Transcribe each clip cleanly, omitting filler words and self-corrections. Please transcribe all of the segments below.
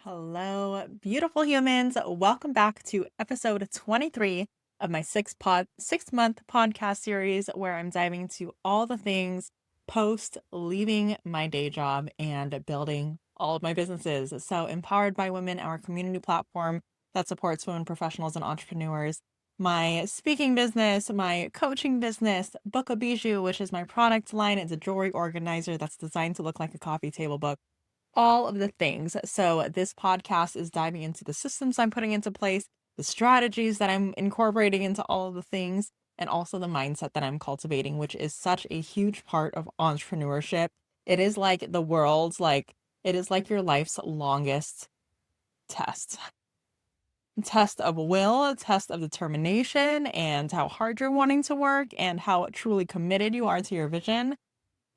Hello, beautiful humans. Welcome back to episode 23 of my 6-month podcast series where I'm diving into all the things post leaving my day job and building all of my businesses. So, Empowered by Women, our community platform that supports women professionals and entrepreneurs. My speaking business, my coaching business, Book of Bijou, which is my product line. It's a jewelry organizer that's designed to look like a coffee table book, all of the things. So this podcast is diving into the systems I'm putting into place, the strategies that I'm incorporating into all of the things, and also the mindset that I'm cultivating, which is such a huge part of entrepreneurship. It is like the world's it is like your life's longest test. Test of will, test of determination, and how hard you're wanting to work and how truly committed you are to your vision.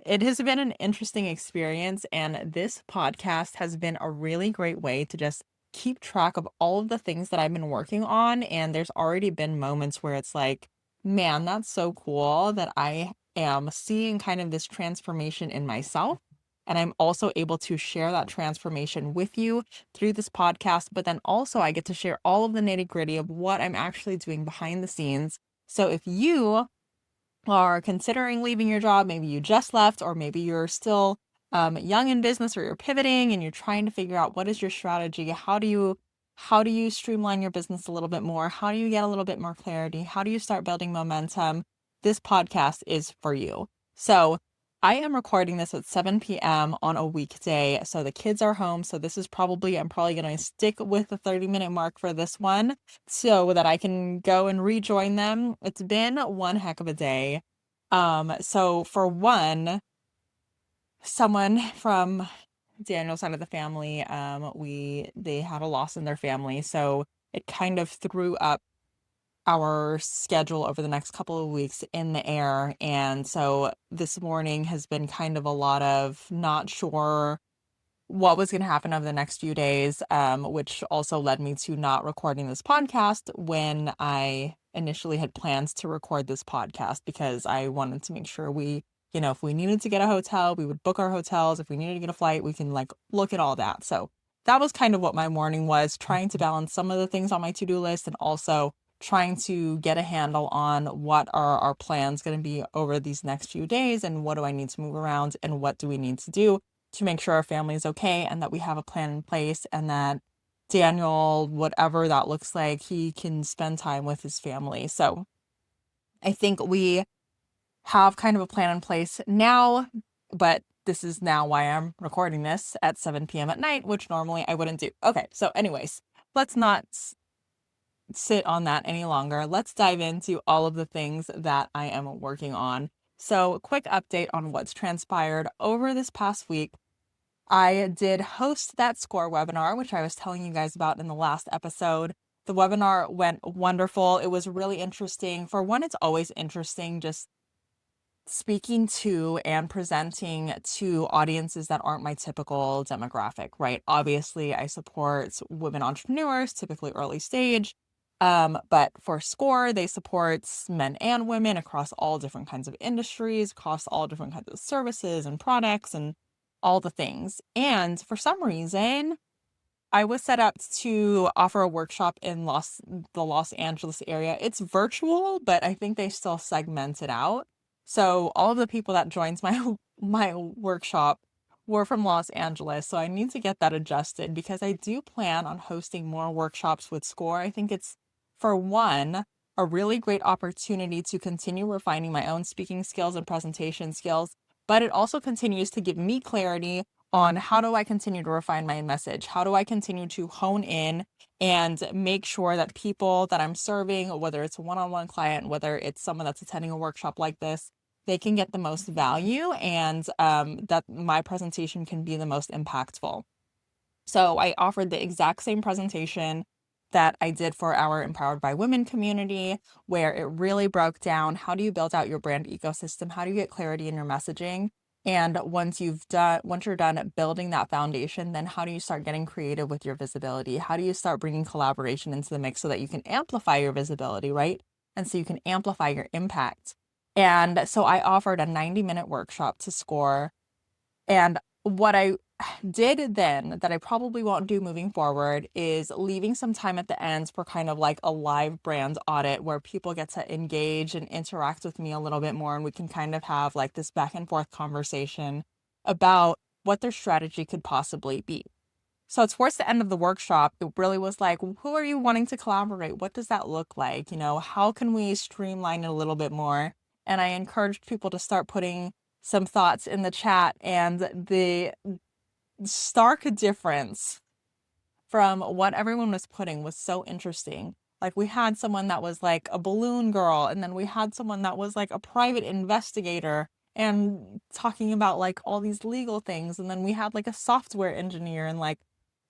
It has been an interesting experience, and this podcast has been a really great way to just keep track of all of the things that I've been working on. And there's already been moments where it's like, man, that's so cool that I am seeing kind of this transformation in myself. And I'm also able to share that transformation with you through this podcast. But then also, I get to share all of the nitty gritty of what I'm actually doing behind the scenes. So if you are considering leaving your job, maybe you just left, or maybe you're still young in business, or you're pivoting and you're trying to figure out what is your strategy, how do you streamline your business a little bit more, how do you get a little bit more clarity, how do you start building momentum, this podcast is for you. So I am recording this at 7 p.m. on a weekday, so the kids are home. So I'm probably going to stick with the 30-minute mark for this one so that I can go and rejoin them. It's been one heck of a day. So for one, someone from Daniel's side of the family, they had a loss in their family, so it kind of threw up our schedule over the next couple of weeks in the air. And so this morning has been kind of a lot of not sure what was going to happen over the next few days, which also led me to not recording this podcast when I initially had plans to record this podcast, because I wanted to make sure if we needed to get a hotel, we would book our hotels. If we needed to get a flight, we can look at all that. So that was kind of what my morning was, trying to balance some of the things on my to-do list and also trying to get a handle on what are our plans going to be over these next few days, and what do I need to move around, and what do we need to do to make sure our family is okay, and that we have a plan in place, and that Daniel, whatever that looks like, he can spend time with his family. So I think we have kind of a plan in place now, but this is now why I'm recording this at 7 p.m. at night, which normally I wouldn't do. Okay, so anyways, let's not sit on that any longer. Let's dive into all of the things that I am working on. So, quick update on what's transpired over this past week. I did host that SCORE webinar, which I was telling you guys about in the last episode. The webinar went wonderful. It was really interesting. For one, it's always interesting just speaking to and presenting to audiences that aren't my typical demographic, right? Obviously, I support women entrepreneurs, typically early stage. But for SCORE, they support men and women across all different kinds of industries, across all different kinds of services and products and all the things. And for some reason, I was set up to offer a workshop in the Los Angeles area. It's virtual, but I think they still segment it out. So all of the people that joins my my workshop were from Los Angeles. So I need to get that adjusted, because I do plan on hosting more workshops with SCORE. I think it's, for one, a really great opportunity to continue refining my own speaking skills and presentation skills, but it also continues to give me clarity on how do I continue to refine my message? How do I continue to hone in and make sure that people that I'm serving, whether it's a one-on-one client, whether it's someone that's attending a workshop like this, they can get the most value, and that my presentation can be the most impactful. So I offered the exact same presentation that I did for our Empowered by Women community, where it really broke down how do you build out your brand ecosystem, how do you get clarity in your messaging, and once you're done building that foundation, then how do you start getting creative with your visibility? How do you start bringing collaboration into the mix so that you can amplify your visibility, right? And so you can amplify your impact. And so I offered a 90-minute workshop to SCORE. And what I did then that I probably won't do moving forward is leaving some time at the end for kind of like a live brand audit where people get to engage and interact with me a little bit more, and we can kind of have like this back and forth conversation about what their strategy could possibly be. So towards the end of the workshop, it really was like, who are you wanting to collaborate? What does that look like? How can we streamline it a little bit more? And I encouraged people to start putting some thoughts in the chat, and the stark difference from what everyone was putting was so interesting. Like, we had someone that was like a balloon girl, and then we had someone that was like a private investigator and talking about like all these legal things. And then we had like a software engineer, and like,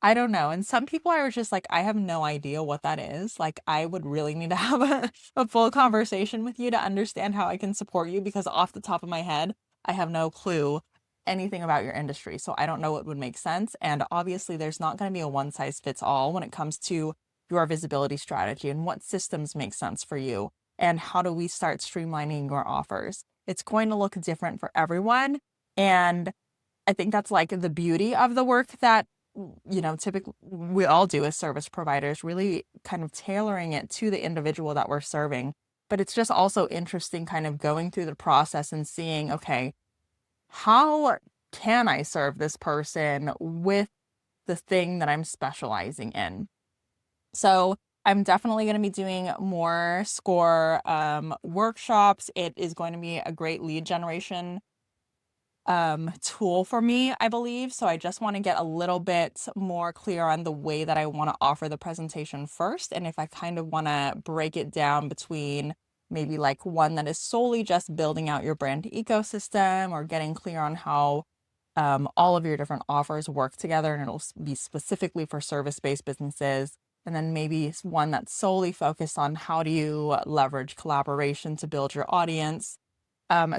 I don't know. And some people I was just like, I have no idea what that is. Like, I would really need to have a full conversation with you to understand how I can support you, because off the top of my head, I have no clue anything about your industry. So I don't know what would make sense. And obviously, there's not going to be a one size fits all when it comes to your visibility strategy and what systems make sense for you. And how do we start streamlining your offers? It's going to look different for everyone. And I think that's like the beauty of the work that, typically we all do as service providers, really kind of tailoring it to the individual that we're serving. But it's just also interesting kind of going through the process and seeing, okay, how can I serve this person with the thing that I'm specializing in? So I'm definitely going to be doing more score workshops. It is going to be a great lead generation tool for me, I believe. So I just want to get a little bit more clear on the way that I want to offer the presentation first. And if I kind of want to break it down between maybe like one that is solely just building out your brand ecosystem, or getting clear on how all of your different offers work together, and it'll be specifically for service-based businesses. And then maybe one that's solely focused on how do you leverage collaboration to build your audience.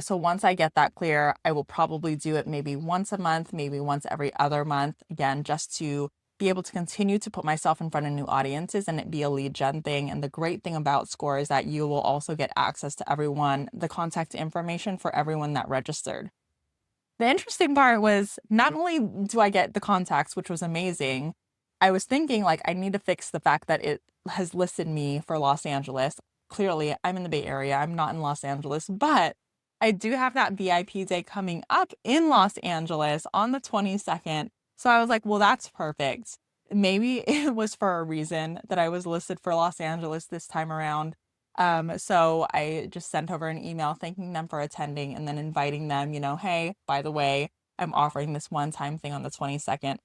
So once I get that clear, I will probably do it maybe once a month, maybe once every other month, again, just to be able to continue to put myself in front of new audiences and it be a lead gen thing. And the great thing about Score is that you will also get access to everyone, the contact information for everyone that registered. The interesting part was, not only do I get the contacts, which was amazing, I was thinking like I need to fix the fact that it has listed me for Los Angeles. Clearly, I'm in the Bay Area. I'm not in Los Angeles, but I do have that VIP day coming up in Los Angeles on the 22nd. So I was like, well, that's perfect. Maybe it was for a reason that I was listed for Los Angeles this time around. So I just sent over an email thanking them for attending, and then inviting them, hey, by the way, I'm offering this one-time thing on the 22nd.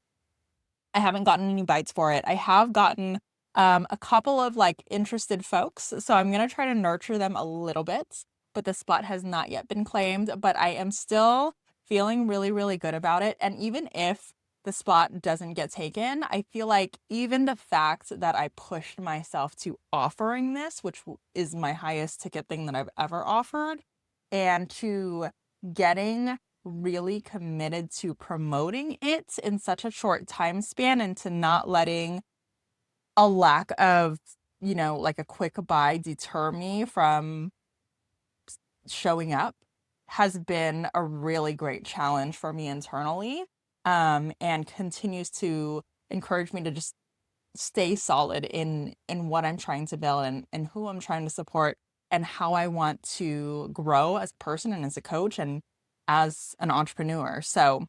I haven't gotten any bites for it. I have gotten a couple of like interested folks. So I'm going to try to nurture them a little bit, but the spot has not yet been claimed. But I am still feeling really, really good about it. And even if the spot doesn't get taken, I feel like even the fact that I pushed myself to offering this, which is my highest ticket thing that I've ever offered, and to getting really committed to promoting it in such a short time span, and to not letting a lack of, like a quick buy deter me from showing up, has been a really great challenge for me internally, and continues to encourage me to just stay solid in what I'm trying to build, and who I'm trying to support, and how I want to grow as a person and as a coach and as an entrepreneur. So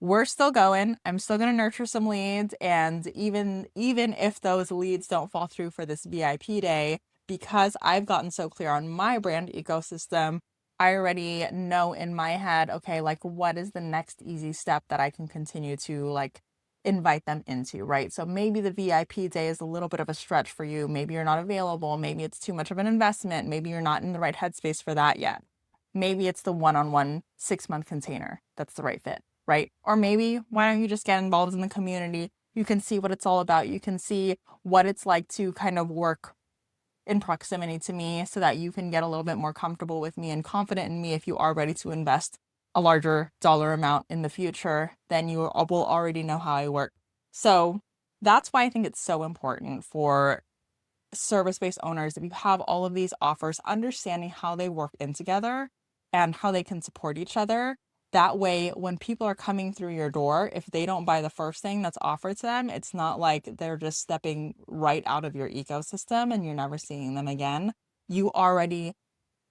we're still going. I'm still going to nurture some leads. And even if those leads don't fall through for this VIP day, because I've gotten so clear on my brand ecosystem, I already know in my head, okay, like what is the next easy step that I can continue to like invite them into, right? So maybe the VIP day is a little bit of a stretch for you. Maybe you're not available. Maybe it's too much of an investment. Maybe you're not in the right headspace for that yet. Maybe it's the one-on-one 6-month container that's the right fit, right? Or maybe why don't you just get involved in the community? You can see what it's all about. You can see what it's like to kind of work in proximity to me, so that you can get a little bit more comfortable with me and confident in me if you are ready to invest a larger dollar amount in the future. Then you will already know how I work. So that's why I think it's so important for service-based owners, if you have all of these offers, understanding how they work in together and how they can support each other, That way, when people are coming through your door, if they don't buy the first thing that's offered to them, it's not like they're just stepping right out of your ecosystem and you're never seeing them again. You already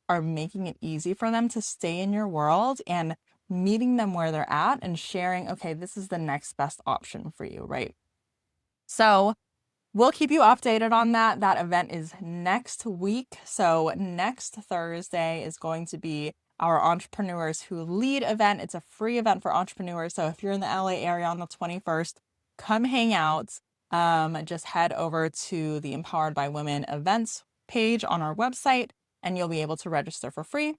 are making it easy for them to stay in your world and meeting them where they're at and sharing, okay, this is the next best option for you, right? So we'll keep you updated on that. That event is next week. So next Thursday is going to be our Entrepreneurs Who Lead event. It's a free event for entrepreneurs. So if you're in the LA area on the 21st, come hang out. Just head over to the Empowered by Women events page on our website and you'll be able to register for free.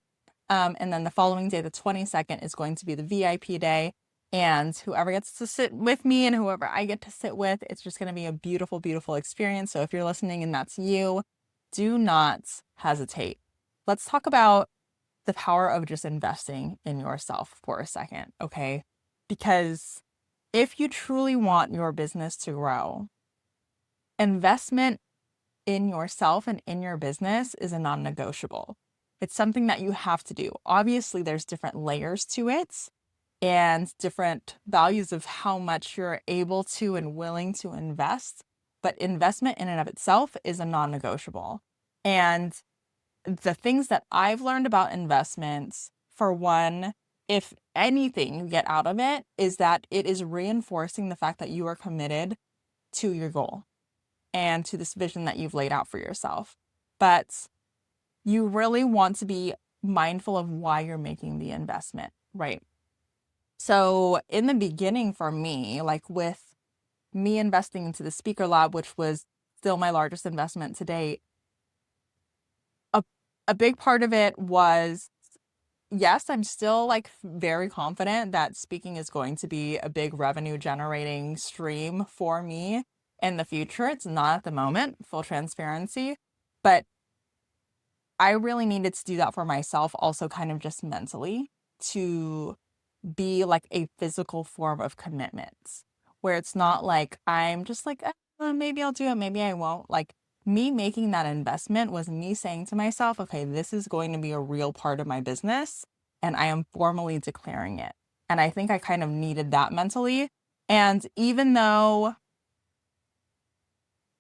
And then the following day, the 22nd, is going to be the VIP day. And whoever gets to sit with me and whoever I get to sit with, it's just going to be a beautiful, beautiful experience. So if you're listening and that's you, do not hesitate. Let's talk about the power of just investing in yourself for a second, okay? Because if you truly want your business to grow, investment in yourself and in your business is a non-negotiable. It's something that you have to do. Obviously, there's different layers to it and different values of how much you're able to and willing to invest, but investment in and of itself is a non-negotiable. And the things that I've learned about investments, for one, if anything you get out of it, is that it is reinforcing the fact that you are committed to your goal and to this vision that you've laid out for yourself. But you really want to be mindful of why you're making the investment, right? So in the beginning for me, like with me investing into the Speaker Lab, which was still my largest investment to date, a big part of it was, yes, I'm still like very confident that speaking is going to be a big revenue generating stream for me in the future. It's not at the moment, full transparency, but I really needed to do that for myself, also kind of just mentally, to be like a physical form of commitment where it's not like I'm just like, maybe I'll do it, maybe I won't. Like me making that investment was me saying to myself, okay, this is going to be a real part of my business and I am formally declaring it. And I think I kind of needed that mentally. And even though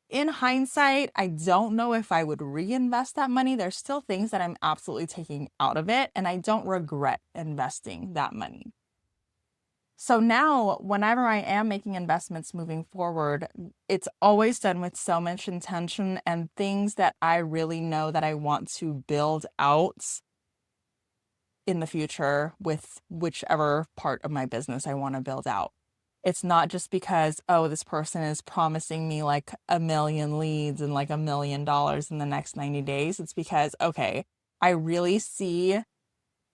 in hindsight, I don't know if I would reinvest that money, there's still things that I'm absolutely taking out of it, and I don't regret investing that money. So now, whenever I am making investments moving forward, it's always done with so much intention and things that I really know that I want to build out in the future with whichever part of my business I want to build out. It's not just because, oh, this person is promising me like 1 million leads and like $1 million in the next 90 days. It's because, okay, I really see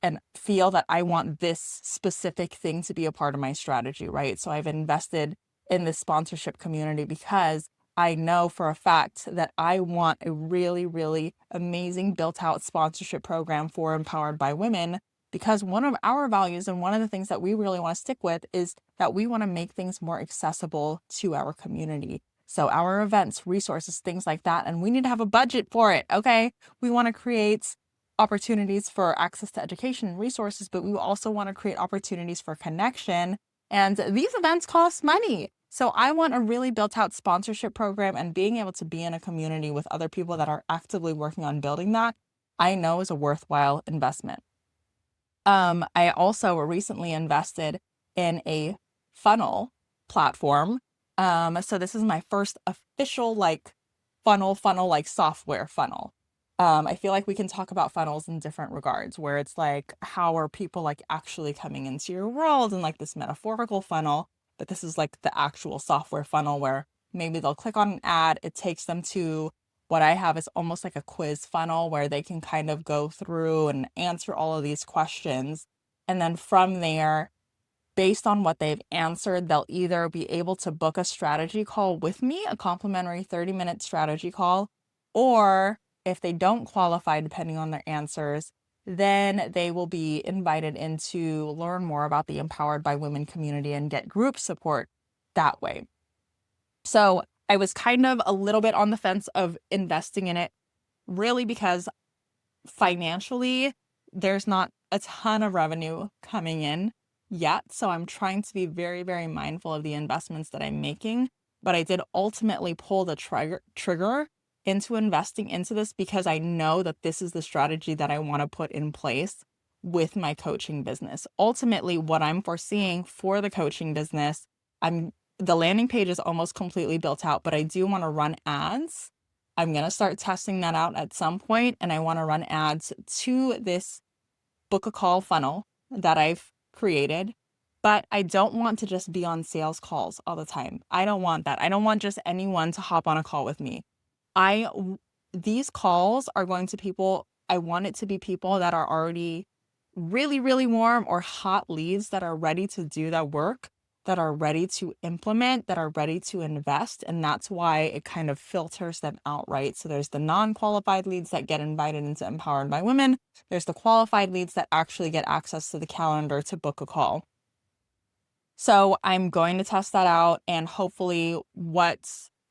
and feel that I want this specific thing to be a part of my strategy, right? So I've invested in this sponsorship community because I know for a fact that I want a really, really amazing built out sponsorship program for Empowered by Women, because one of our values and one of the things that we really want to stick with is that we want to make things more accessible to our community. So our events, resources, things like that, and we need to have a budget for it, okay? We want to create opportunities for access to education and resources, but we also want to create opportunities for connection. And these events cost money. So I want a really built out sponsorship program, and being able to be in a community with other people that are actively working on building that, I know is a worthwhile investment. I also recently invested in a funnel platform. So this is my first official like funnel like software funnel. I feel like we can talk about funnels in different regards, where it's like, how are people like actually coming into your world and like this metaphorical funnel, but this is like the actual software funnel where maybe they'll click on an ad, it takes them to what I have is almost like a quiz funnel where they can kind of go through and answer all of these questions. And then from there, based on what they've answered, they'll either be able to book a strategy call with me, a complimentary 30-minute strategy call, or if they don't qualify, depending on their answers, then they will be invited in to learn more about the Empowered by Women community and get group support that way. So I was kind of a little bit on the fence of investing in it, really because financially, there's not a ton of revenue coming in yet. So I'm trying to be very, very mindful of the investments that I'm making. But I did ultimately pull the trigger into investing into this because I know that this is the strategy that I want to put in place with my coaching business. Ultimately, what I'm foreseeing for the coaching business, the landing page is almost completely built out, but I do want to run ads. I'm going to start testing that out at some point, and I want to run ads to this book a call funnel that I've created. But I don't want to just be on sales calls all the time. I don't want that. I don't want just anyone to hop on a call with me. These calls are going to people, I want it to be people that are already really, really warm or hot leads that are ready to do that work, that are ready to implement, that are ready to invest. And that's why it kind of filters them out, right? So there's the non-qualified leads that get invited into Empowered by Women. There's the qualified leads that actually get access to the calendar to book a call. So I'm going to test that out, and hopefully what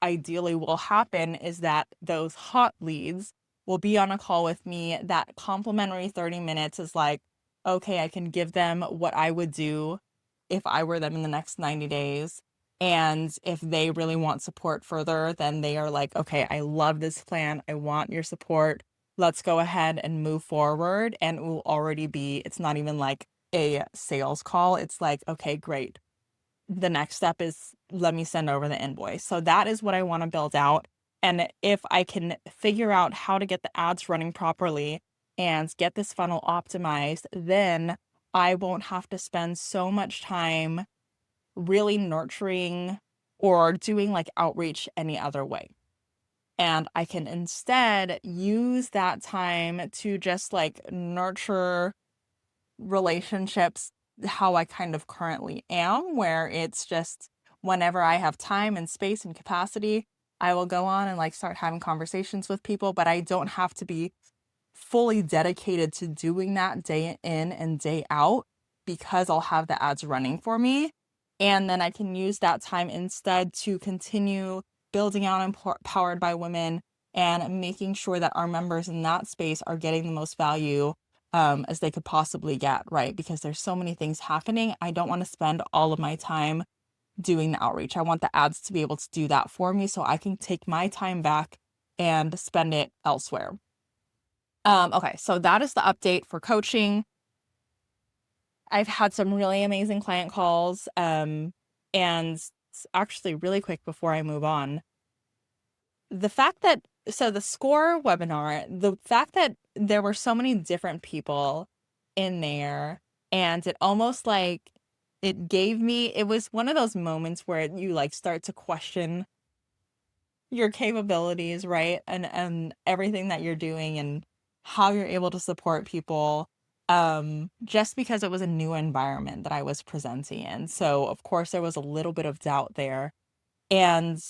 ideally will happen is that those hot leads will be on a call with me. That complimentary 30 minutes is like, okay, I can give them what I would do if I were them in the next 90 days. And if they really want support further, then they are like, okay, I love this plan. I want your support. Let's go ahead and move forward. And it will already be, it's not even like a sales call. It's like, okay, great. The next step is let me send over the invoice. So that is what I want to build out. And if I can figure out how to get the ads running properly and get this funnel optimized, then I won't have to spend so much time really nurturing or doing like outreach any other way. And I can instead use that time to just like nurture relationships how I kind of currently am, where it's just whenever I have time and space and capacity, I will go on and like start having conversations with people, but I don't have to be fully dedicated to doing that day in and day out because I'll have the ads running for me. And then I can use that time instead to continue building out Empowered by Women and making sure that our members in that space are getting the most value as they could possibly get, right? Because there's so many things happening. I don't want to spend all of my time doing the outreach. I want the ads to be able to do that for me so I can take my time back and spend it elsewhere. Okay, so that is the update for coaching. I've had some really amazing client calls. And actually, really quick before I move on, the fact that, so the SCORE webinar, the fact that there were so many different people in there, and it almost like it was one of those moments where you like start to question your capabilities, right? And everything that you're doing and how you're able to support people, just because it was a new environment that I was presenting in. So of course there was a little bit of doubt there. And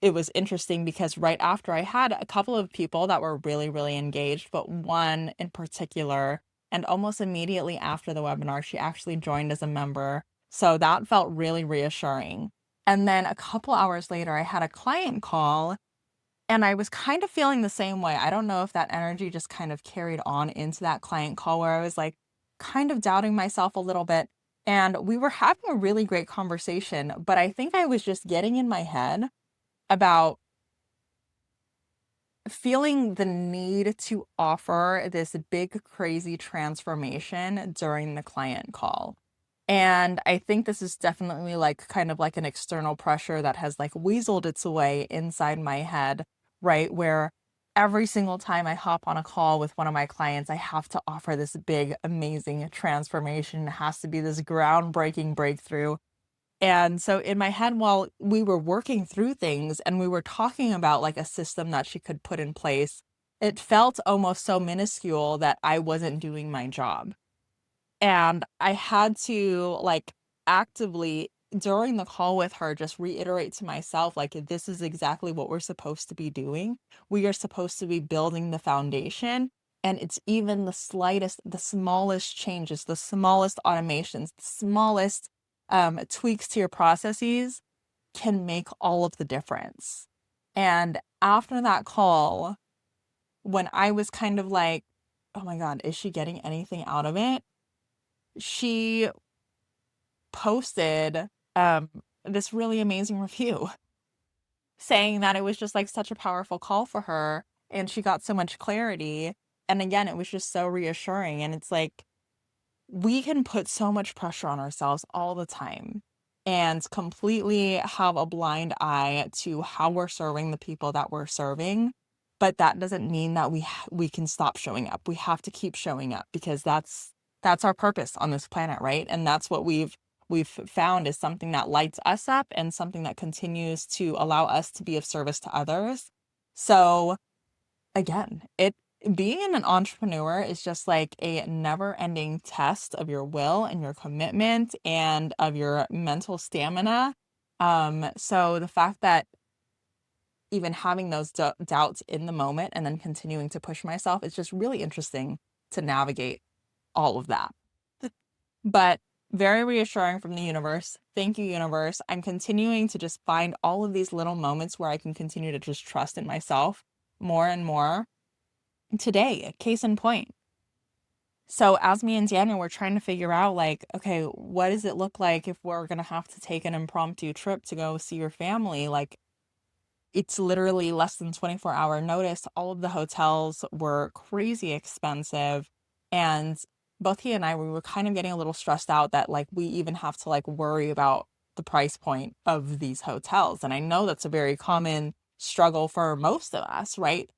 it was interesting because right after I had a couple of people that were really, really engaged, but one in particular, and almost immediately after the webinar, she actually joined as a member. So that felt really reassuring. And then a couple hours later, I had a client call, and I was kind of feeling the same way. I don't know if that energy just kind of carried on into that client call where I was like kind of doubting myself a little bit. And we were having a really great conversation, but I think I was just getting in my head about feeling the need to offer this big, crazy transformation during the client call. And I think this is definitely like kind of like an external pressure that has like weaseled its way inside my head, right? Where every single time I hop on a call with one of my clients, I have to offer this big, amazing transformation. It has to be this groundbreaking breakthrough. And so in my head, while we were working through things and we were talking about like a system that she could put in place, it felt almost so minuscule that I wasn't doing my job. And I had to like actively during the call with her just reiterate to myself, like, this is exactly what we're supposed to be doing. We are supposed to be building the foundation. And it's even the slightest, the smallest changes, the smallest automations, the smallest tweaks to your processes can make all of the difference. And after that call, when I was kind of like, oh my God, is she getting anything out of it? She posted this really amazing review saying that it was just like such a powerful call for her and she got so much clarity. And again, it was just so reassuring. And it's like, we can put so much pressure on ourselves all the time and completely have a blind eye to how we're serving the people that we're serving. But that doesn't mean that we can stop showing up. We have to keep showing up because that's our purpose on this planet, right? And that's what we've found is something that lights us up and something that continues to allow us to be of service to others. So again, it being an entrepreneur is just like a never-ending test of your will and your commitment and of your mental stamina. So the fact that even having those doubts in the moment and then continuing to push myself is just really interesting to navigate all of that. But very reassuring from the universe. Thank you, universe. I'm continuing to just find all of these little moments where I can continue to just trust in myself more and more. Today, case in point. So as me and Daniel were trying to figure out like, okay, what does it look like if we're going to have to take an impromptu trip to go see your family? Like, it's literally less than 24-hour notice. All of the hotels were crazy expensive. And both he and I, we were kind of getting a little stressed out that like we even have to like worry about the price point of these hotels. And I know that's a very common struggle for most of us, right?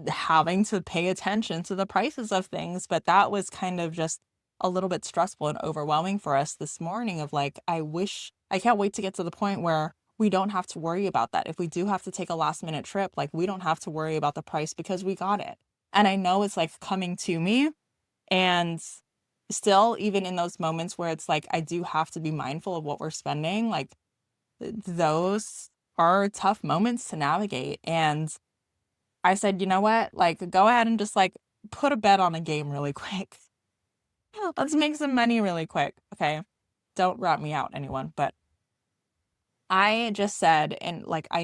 Having to pay attention to the prices of things. But that was kind of just a little bit stressful and overwhelming for us this morning of like, I can't wait to get to the point where we don't have to worry about that. If we do have to take a last minute trip, like we don't have to worry about the price because we got it. And I know it's like coming to me. And still, even in those moments where it's like, I do have to be mindful of what we're spending, like those are tough moments to navigate. And I said, you know what? Like, go ahead and just like put a bet on a game really quick. Let's make some money really quick. Okay. Don't rat me out, anyone. But I just said, and like, I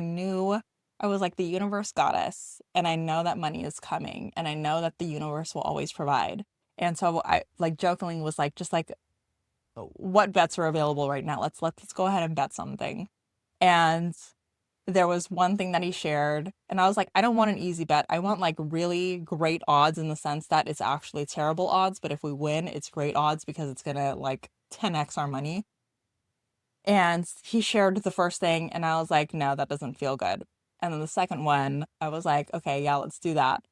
was like, the universe got us. And I know that money is coming. And I know that the universe will always provide. And so I like jokingly was like, just like, what bets are available right now? Let's go ahead and bet something. And there was one thing that he shared, and I was like, I don't want an easy bet. I want like really great odds in the sense that it's actually terrible odds, but if we win, it's great odds because it's gonna like 10x our money. And he shared the first thing, and I was like, no, that doesn't feel good. And then the second one, I was like, okay, yeah, let's do that.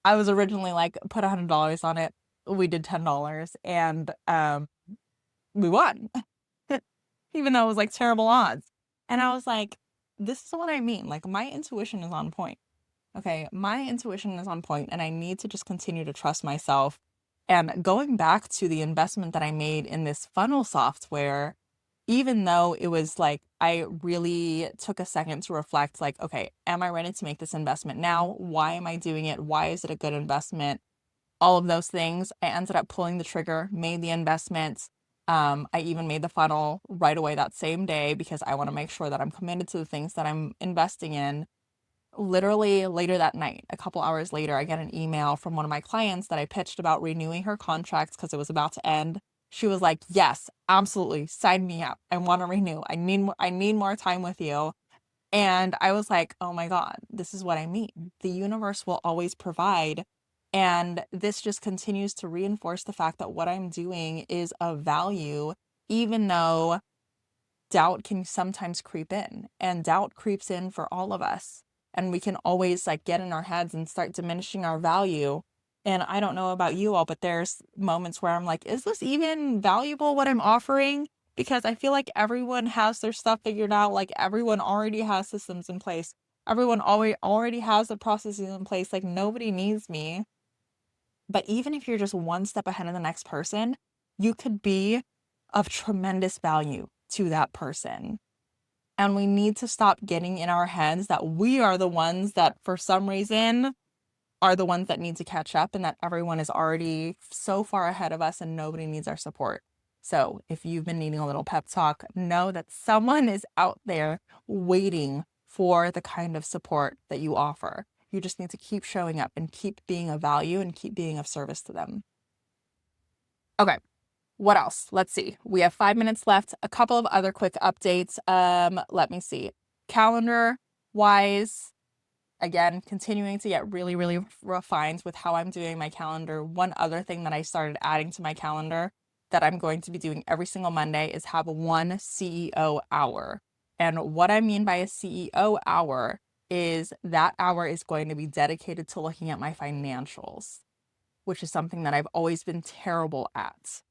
I was originally like, put $100 on it. We did $10, and we won, even though it was like terrible odds. And I was like, this is what I mean. Like, my intuition is on point. Okay, my intuition is on point, and I need to just continue to trust myself. And going back to the investment that I made in this funnel software, even though it was like, I really took a second to reflect, like, okay, am I ready to make this investment now? Why am I doing it? Why is it a good investment? All of those things. I ended up pulling the trigger, made the investment. I even made the funnel right away that same day because I want to make sure that I'm committed to the things that I'm investing in. Literally later that night, a couple hours later, I get an email from one of my clients that I pitched about renewing her contract because it was about to end. She was like, yes, absolutely, sign me up. I want to renew. I need more time with you. And I was like, oh my God, this is what I mean. The universe will always provide. And this just continues to reinforce the fact that what I'm doing is of value, even though doubt can sometimes creep in, and doubt creeps in for all of us. And we can always like get in our heads and start diminishing our value. And I don't know about you all, but there's moments where I'm like, is this even valuable what I'm offering? Because I feel like everyone has their stuff figured out. Like everyone already has systems in place. Everyone already has the processes in place. Like nobody needs me. But even if you're just one step ahead of the next person, you could be of tremendous value to that person. And we need to stop getting in our heads that we are the ones that for some reason are the ones that need to catch up and that everyone is already so far ahead of us and nobody needs our support. So if you've been needing a little pep talk, know that someone is out there waiting for the kind of support that you offer. You just need to keep showing up and keep being of value and keep being of service to them. Okay. What else? Let's see. We have 5 minutes left. A couple of other quick updates. Let me see. Calendar wise, again, continuing to get really, really refined with how I'm doing my calendar. One other thing that I started adding to my calendar that I'm going to be doing every single Monday is have one CEO hour. And what I mean by a CEO hour is that hour is going to be dedicated to looking at my financials, which is something that I've always been terrible at.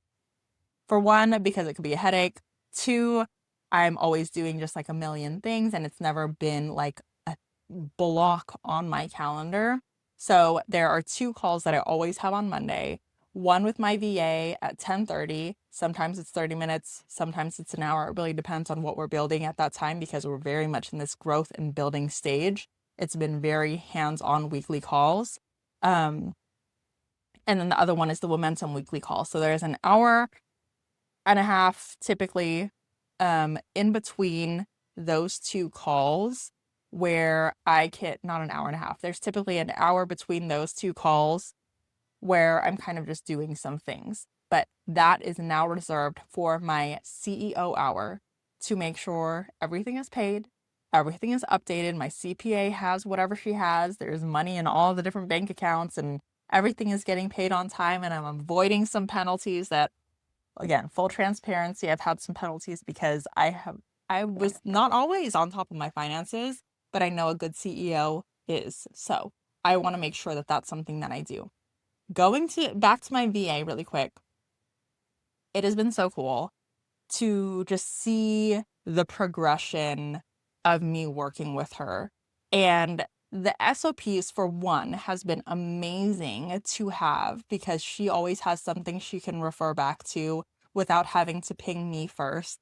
For one, because it could be a headache. Two, I'm always doing just like a million things and it's never been like a block on my calendar. So there are 2 calls that I always have on Monday. One with my VA at 10:30. Sometimes it's 30 minutes, sometimes it's an hour. It really depends on what we're building at that time because we're very much in this growth and building stage. It's been very hands-on weekly calls. And then the other one is the Momentum weekly call. So there's an hour and a half typically in between those 2 calls where I can, not an hour and a half, there's typically an hour between those 2 calls where I'm kind of just doing some things. But that is now reserved for my CEO hour to make sure everything is paid, everything is updated. My CPA has whatever she has. There's money in all the different bank accounts and everything is getting paid on time. And I'm avoiding some penalties that, again, full transparency, I've had some penalties because I was not always on top of my finances, but I know a good CEO is. So I want to make sure that that's something that I do. Back to my VA really quick. It has been so cool to just see the progression of me working with her. And the SOPs, for one, has been amazing to have because she always has something she can refer back to without having to ping me first.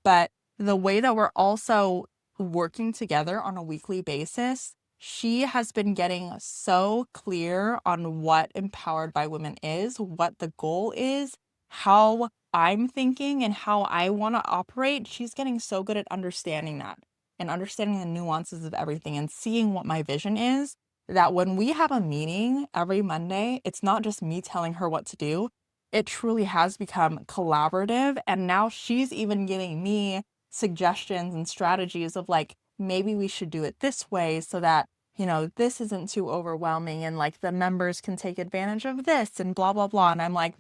But the way that we're also working together on a weekly basis, she has been getting so clear on what Empowered by Women is, what the goal is, how I'm thinking, and how I want to operate. She's getting so good at understanding that and understanding the nuances of everything and seeing what my vision is, that when we have a meeting every Monday, it's not just me telling her what to do. It truly has become collaborative. And now she's even giving me suggestions and strategies of like, maybe we should do it this way so that, this isn't too overwhelming and like the members can take advantage of this and blah, blah, blah. And I'm like,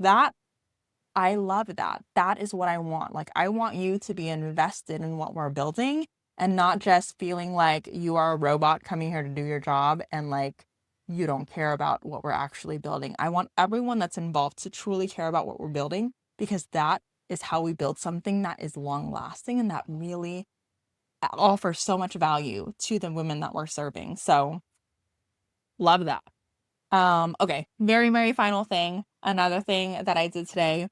I love that. That is what I want. Like, I want you to be invested in what we're building and not just feeling like you are a robot coming here to do your job and like you don't care about what we're actually building. I want everyone that's involved to truly care about what we're building because that is how we build something that is long lasting and that really offers so much value to the women that we're serving. So love that. Okay. Very, very final thing. Another thing that I did today,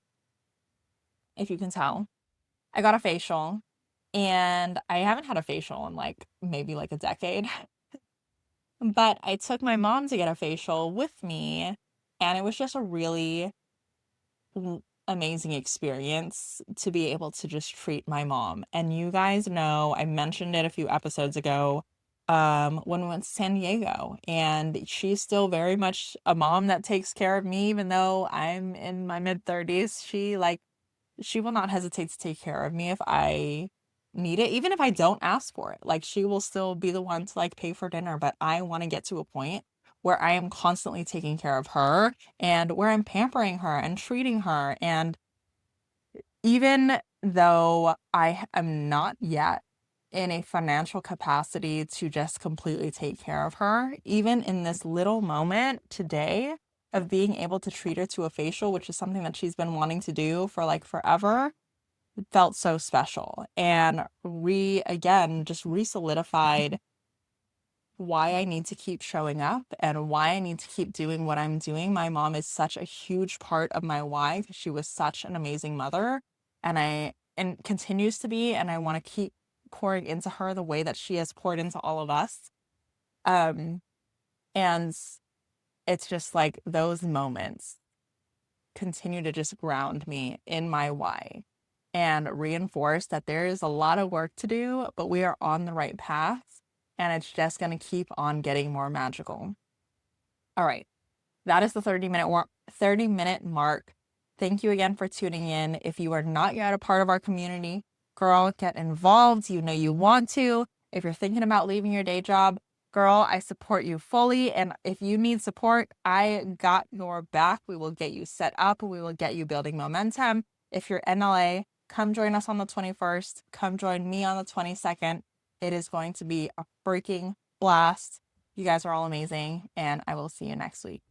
if you can tell, I got a facial and I haven't had a facial in like maybe like a decade, but I took my mom to get a facial with me and it was just a really amazing experience to be able to just treat my mom. And you guys know, I mentioned it a few episodes ago, when we went to San Diego, and she's still very much a mom that takes care of me, even though I'm in my mid-30s. She will not hesitate to take care of me if I need it, even if I don't ask for it. Like, she will still be the one to like pay for dinner, but I want to get to a point where I am constantly taking care of her and where I'm pampering her and treating her. And even though I am not yet in a financial capacity to just completely take care of her, even in this little moment today of being able to treat her to a facial, which is something that she's been wanting to do for like forever, felt so special. And again, just re-solidified why I need to keep showing up and why I need to keep doing what I'm doing. My mom is such a huge part of my why because she was such an amazing mother and continues to be, and I want to keep pouring into her the way that she has poured into all of us. And it's just like those moments continue to just ground me in my why and reinforce that there is a lot of work to do, but we are on the right path. And it's just going to keep on getting more magical. All right. That is the 30-minute mark. Thank you again for tuning in. If you are not yet a part of our community, girl, get involved. You know you want to. If you're thinking about leaving your day job, girl, I support you fully. And if you need support, I got your back. We will get you set up. We will get you building momentum. If you're in LA, come join us on the 21st. Come join me on the 22nd. It is going to be a freaking blast. You guys are all amazing, and I will see you next week.